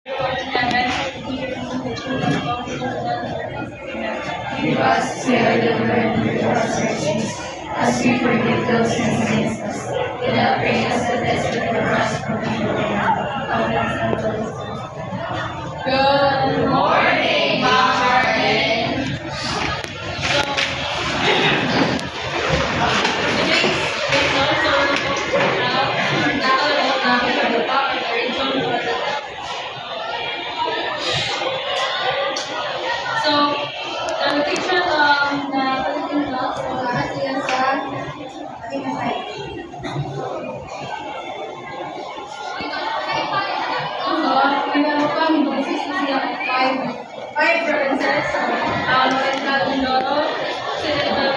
Give us to deliver into transgressions, as we forgive those who sin against us. Do not bring us to test, but deliver us from evil. Amen. Good morning, Martin. Five provinces, Oriental Mindoro, Occidental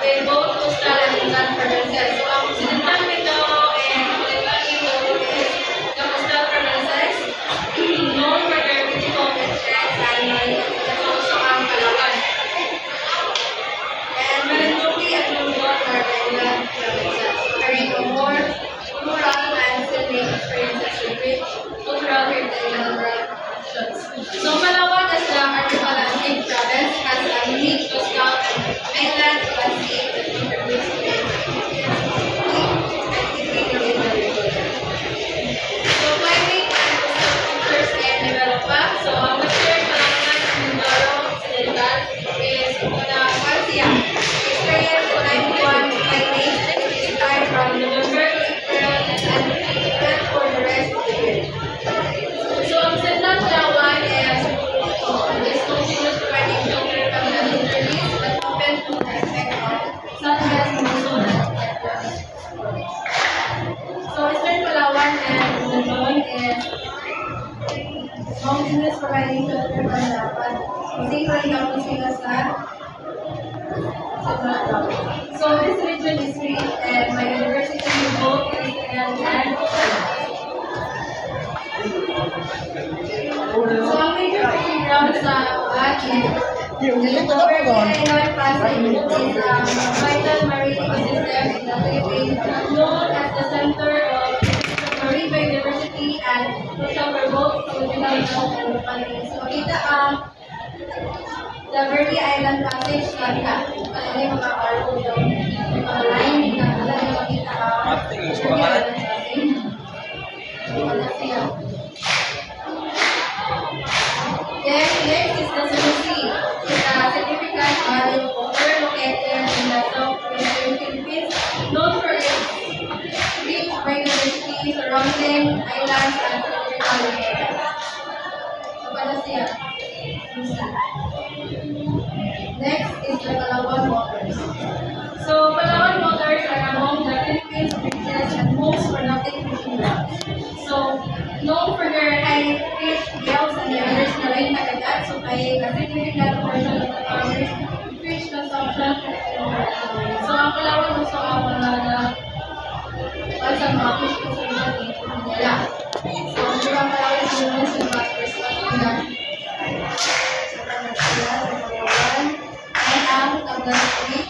they both coastal and inland provinces. So, ang Occidental Mindoro and Oriental Mindoro is the coastal provinces, known for their beautiful beaches and it's also ang Palawan. And Marinduque and Luzon are the inland provinces, carrying a more rural and scenic experiences with rich cultural heritage and rural traditions. So, Palawan as the archipelagic province has a unique coastal and mainland landscape that contributes to its so, climbing and coastal features and development. So, Western Palawan and Mindoro Occidental is Guanacasia. Experience 91 climbing is time from November to April and for the rest of the year. So, ang Central Palawan is continuous providing shelter from the injuries but open to the effect of southwest monsoon. So, Eastern Palawan and Luzon is mountainous providing shelter from dapat. Basically, ang sila sa so, this region is rich and biodiversity in both terrestrial and ocean. So, ang major fishing ground sa atin the Island Pasig is a vital marine ecosystem in the Philippines, known as the center of marine biodiversity and social for both ecological health and economy. So, kita ang the Verde Island Passage sa kita. Kasi yung mga cargo yung mga line na talaga makita ang Verde Island Passage. Wala siya. Then, next is the Cebu Sea. It's a significant body of water located in the southwestern Philippines, known for its rich biodiversity surrounding islands and tropical areas. So, pala siya. Next is the Palawan Waters. So, Palawan Waters are among the Philippines' richest and most productive fishing grounds. So, known for their high fish yields and diverse marine habitat, so may a significant portion of the farmers' fish consumption. So, ang Palawan also ang mga mga fish consumption nila. So, ang mga Palawan is the most factors na and ang Tablas Creek.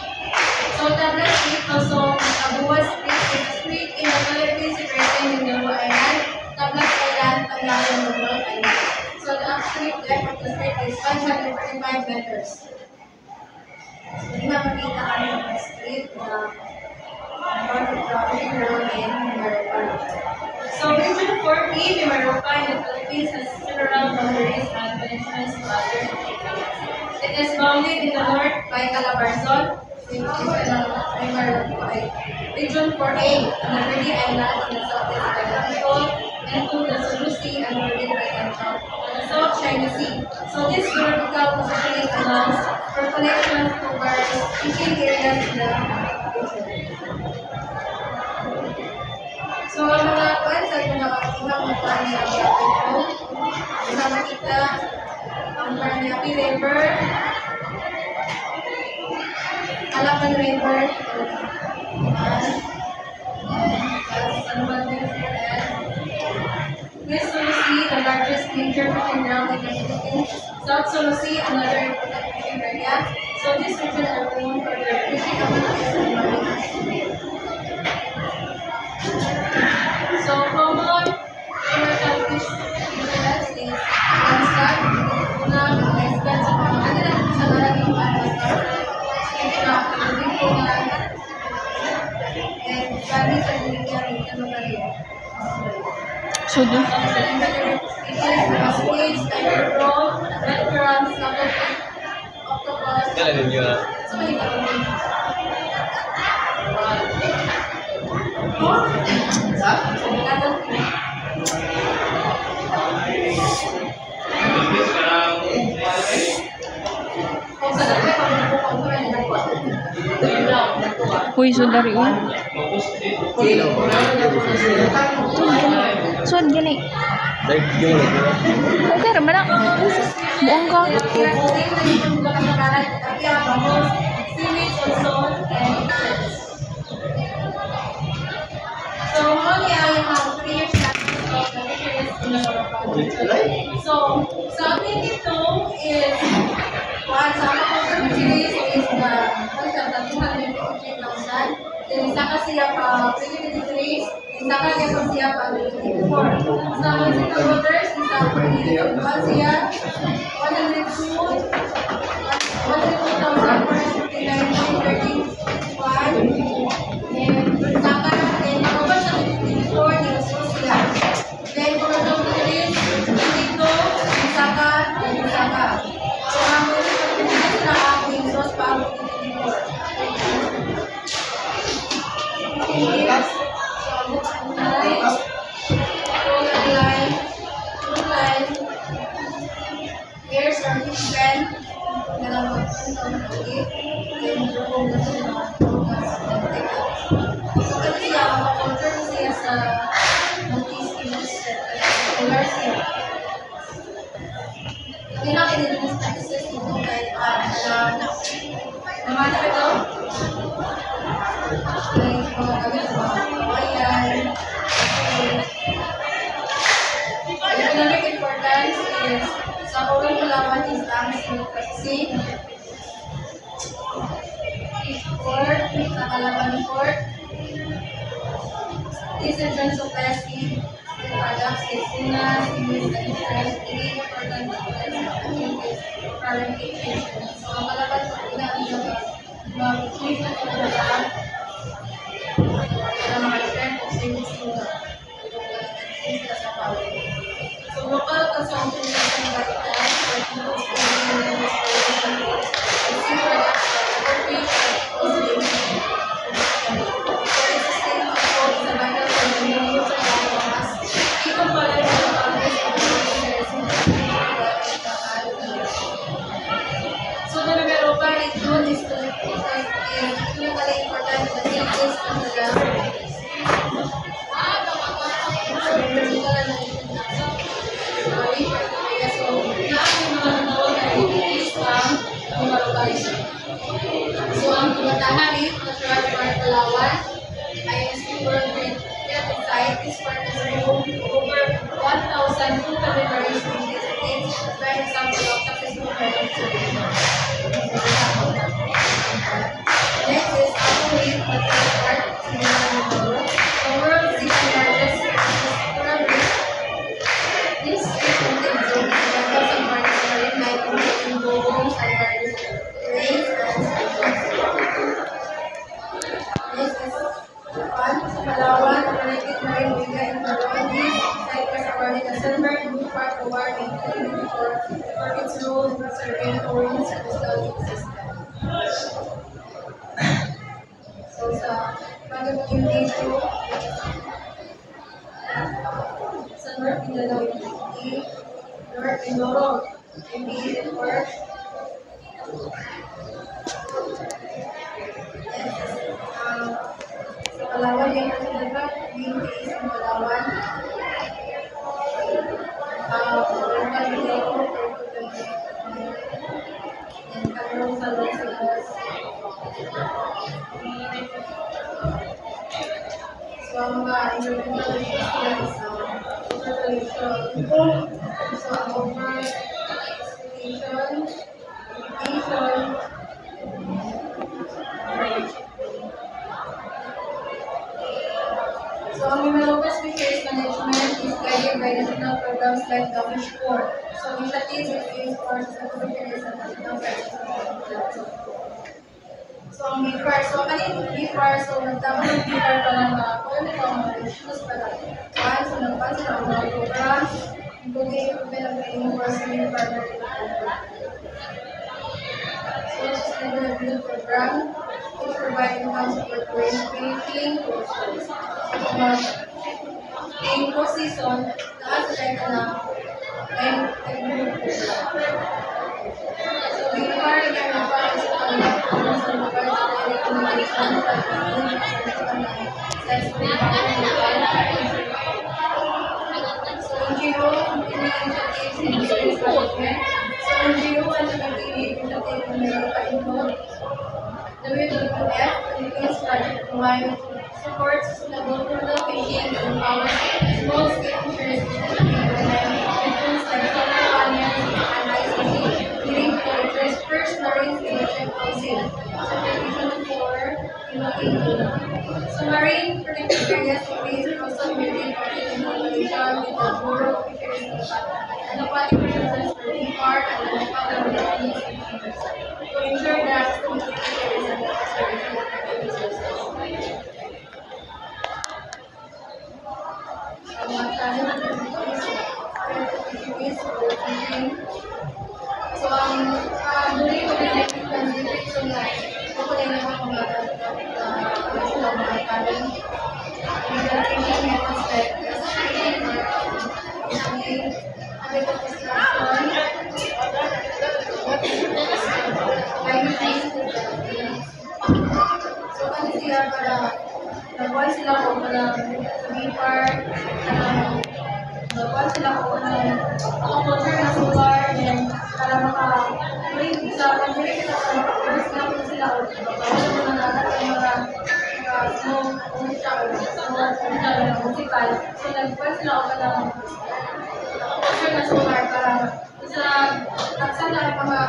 So, Tablas Creek also, Abuas Creek is a creek in the Philippines separating Mindoro Island, Tablas Island, Palawan, and North Island. So, the absolute depth of the creek is 545 meters. So, hindi makikita kami ng street na part of the river in Mimaropa. So, Region 4P, Mimaropa in the Philippines has several boundaries and connections to other areas. It is bounded in the north by Calabarzon, which is Mimaropa. Region 4A, on the Verde Island in the southeast by the Bicol, and to the Cebu Sea and Northern Island on the South China Sea. So this geographical positioning allows for connections to various fishing areas in the region. So ang mga sa mga ibang mga ang ito, kasama kita ang Paranaque River, Alapan River, San Juan River, and this will see the largest major fishing ground in the South Sulawesi, another important fishing area. So this region are known for their fishing abilities and marine activities. So common commercial fish species is Lanscar, tuna, Mexican, sa mga kanila sa lahat ng Lanscar, tuna, Pilipinas, and Bali sa India, and Canada. So, do. Squids, tiger prawn, red crabs, octopus. Kailan ninyo na? So many categories. Uy, so dari uy. So, gini. Like, yung Okay, raman na. Buong ka. So, only I have 3 years of the fisheries in the province. So, sa amin dito is one sa aquaculture fisheries is the 253,000. Then isa ka siya pa 2023, isa ka siya pa 2024. Sa municipal waters, isa pa siya Here's our fish pen. So, kasi siya, aquaculture siya sa multi-species polar sea. Hindi natin din yung statistics dito kahit naman na ito. Like, mga gamit sa mga kawayan. Economic importance is sa Pawang Palawan is ang sea. Fish port, sa Palawan port. This region supplies sea products is tuna, seaweed, and fish. Very important is current fishing. So, ang Palawan port na mag-fish na Palawan para mag-share of seaweed tuna. Sa Pawang. So, local consumption is ang balitaan, like most of the sea products like fish, for existing food sa vital for the new user biomass, i-compare mo ang harvest of the so, the numero 5 is known is clinically important the safety of the ground. So, ang tumatahan natural park Palawan ay super great site is part of over 1,200 various species. It's a very example of successful conservation. Next is Aquareef Natural Park, the world's second largest coral reef. This is contains zones that have some marine life, including bones and various rays and species. This is Japan, sa Palawan, operated marine villa in Palawan. This site was awarded a Silver Blue Park Award in 2024 for its role in preserving coral ecosystem. So, sa pagdating dito, sa North Mindanao, North Mindoro, MBA Park. Sa Palawan, yung talaga, yung case ng Palawan. Local Mindoro, and Cameroon sa Los. So, ang mga environmental issues sila sa So, ang over like the fish core. So in the case of fish core, sa computer sa national so ang before, so kanin before, so nagtama ng before pa lang kung ano mga issues pala. One, so nagpansin ang mga programs, including improvement of the university partner. So this is the build program to provide enhanced preparation training in position na asal na and so before yung supports sustainable development and empowers small-scale insurance tools like solar panels and ICT, leading to the first marine solution housing certification for innovative. So marine protected areas increase also building collaboration with the Bureau of Fisheries and the aquatic resources for DFAR and the local government to ensure that sustainable fisheries and the restoration of the resources. So, during COVID-19 pandemic, so hopefully naman kung mga kanin, meditation methods like breastfeeding, habit of instruction, so, kasi siya para nagwan sila ko para sa BIPAR, nagwan sila ko culture na solar, and para maka-bring sa pandemic sila para maka-first na po sila o para mo na natin yung mga smoke, musical. So, nagwan sila ko para culture na solar para sa taksan na mga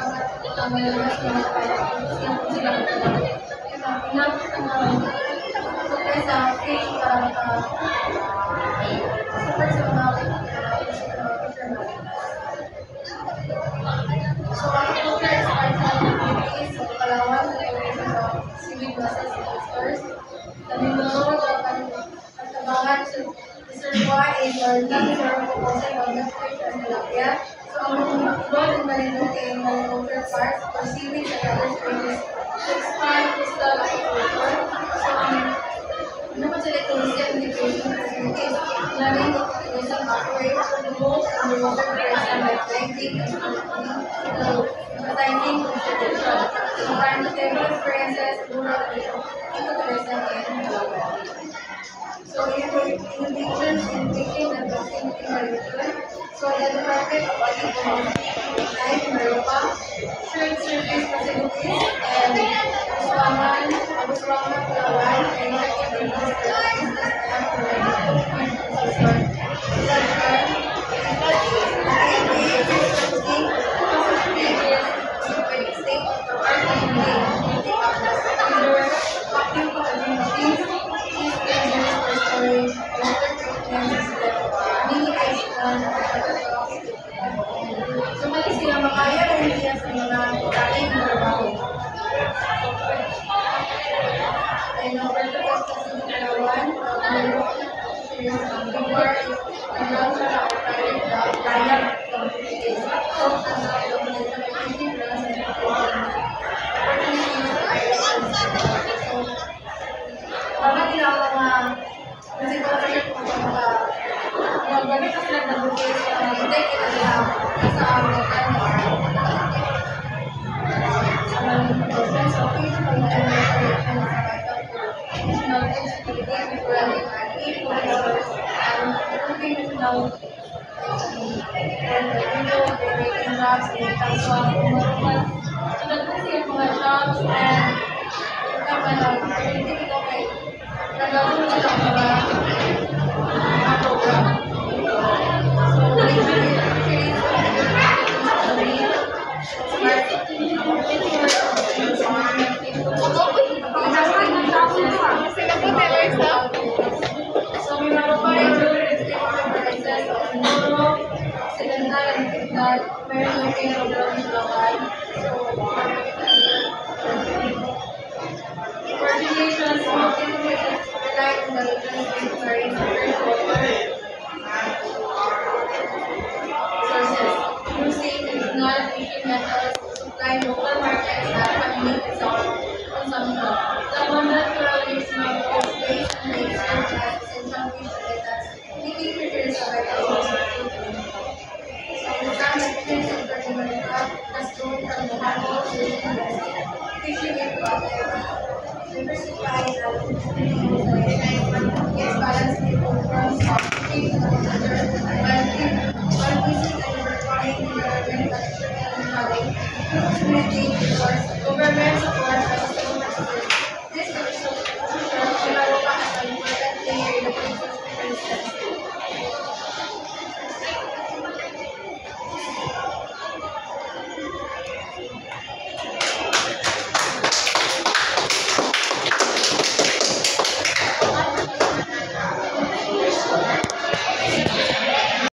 mayroon na kaya sila ko para enough sa case para support sa mga so ang culture is part sa activities sa Palawan sa civic buses and stores the Mindoro at Tabangan reservoir is our non-foreign proposal of the fish and tilapia. So ang role in Marinduque and Mariculture Parks for seaweed and other species to expand coastal agriculture. So naman sila tourism integration facilities, learning the tourism operate for the boat and the water tourism like diving and diving conservation. So farm-to-table experiences, rural ecotourism and development. So innovations in fishing and proximity mariculture. So the Department of Agriculture, Maropa, shared service facilities and Uswaman, Palawan, and so, mali sila makaya o hindi sa mga kain na trabaho. And over the past kasi ng Palawan, before naglaw siya na private diet from PPAs. So, bakit nila mga physical trip o mga magbalik ka sila ng bukis hindi kita nila sa mga so physical and recreation sa national security before the party working now and the jobs and also so nagkasi yung mga jobs and hindi ko kay nagawin sila mga program. So, we have a meron yung pinag-ground local. So, coordination, small innovations rely on the region's varying sources, using regional fishing methods to supply local markets that can meet its own consumption. The monocultural mix of based on nature as essential fish habitats, making fisheries a vital source of food. So, the time that fish in Pernambuco has grown from the handful to fishing in water, diversified its balance between forms of fishing and water, while using and performing environmental and having community resource, government support, and social practices. This social development has an important player in the process of